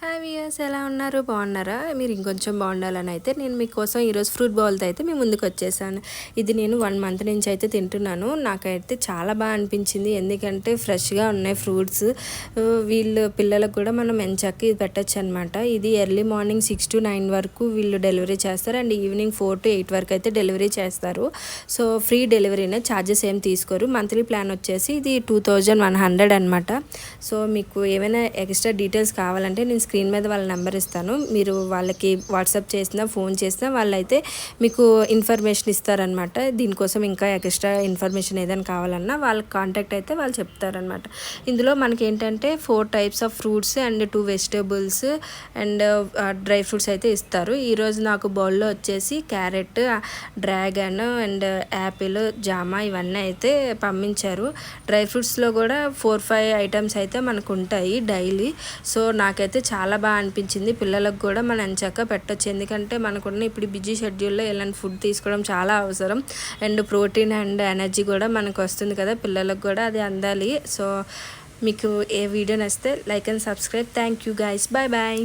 Hi viewers, ఎలా ఉన్నారు? బాగున్నారా? మీరు ఇంకొంచెం బాగుండాలని అయితే నేను మీకోసం ఈరోజు ఫ్రూట్ బౌల్తో అయితే మీ ముందుకు వచ్చేసాను. ఇది నేను 1 మంత్ నుంచి అయితే తింటున్నాను. నాకైతే చాలా బాగా అనిపించింది, ఎందుకంటే ఫ్రెష్గా ఉన్నాయి ఫ్రూట్స్. వీళ్ళు పిల్లలకు కూడా మనం ఎంచక్కి ఇది పెట్టచ్చు అనమాట. ఇది ఎర్లీ మార్నింగ్ 6 to 9 వరకు వీళ్ళు డెలివరీ చేస్తారు, అండ్ ఈవినింగ్ 4 to 8 వరకు అయితే డెలివరీ చేస్తారు. సో ఫ్రీ డెలివరీనే, ఛార్జెస్ ఏం తీసుకోరు. మంత్లీ ప్లాన్ వచ్చేసి ఇది 2100 అనమాట. సో మీకు ఏమైనా ఎక్స్ట్రా డీటెయిల్స్ కావాలంటే నేను స్క్రీన్ మీద వాళ్ళ నెంబర్ ఇస్తాను. మీరు వాళ్ళకి వాట్సాప్ చేసినా ఫోన్ చేసినా వాళ్ళైతే మీకు ఇన్ఫర్మేషన్ ఇస్తారనమాట. దీనికోసం ఇంకా ఎక్స్ట్రా ఇన్ఫర్మేషన్ ఏదైనా కావాలన్నా వాళ్ళకి కాంటాక్ట్ అయితే వాళ్ళు చెప్తారనమాట. ఇందులో మనకి ఏంటంటే 4 types of fruits and 2 vegetables and dry fruits అయితే ఇస్తారు. ఈరోజు నాకు బౌల్లో వచ్చేసి క్యారెట్, డ్రాగన్ అండ్ యాపిల్, జామ ఇవన్నీ అయితే పంపించారు. డ్రై ఫ్రూట్స్లో కూడా 4-5 ఐటమ్స్ అయితే మనకు ఉంటాయి డైలీ. సో నాకైతే చాలా బాగా అనిపించింది. పిల్లలకు కూడా మనం ఎంచక్కా పెట్టచ్చు, ఎందుకంటే మనకున్న ఇప్పుడు బిజీ షెడ్యూల్లో ఇలాంటి ఫుడ్ తీసుకోవడం చాలా అవసరం. అండ్ ప్రోటీన్ అండ్ ఎనర్జీ కూడా మనకు వస్తుంది కదా, పిల్లలకు కూడా అది అందాలి. సో మీకు ఏ వీడియో నచ్చితే like and subscribe. Thank you guys, bye bye.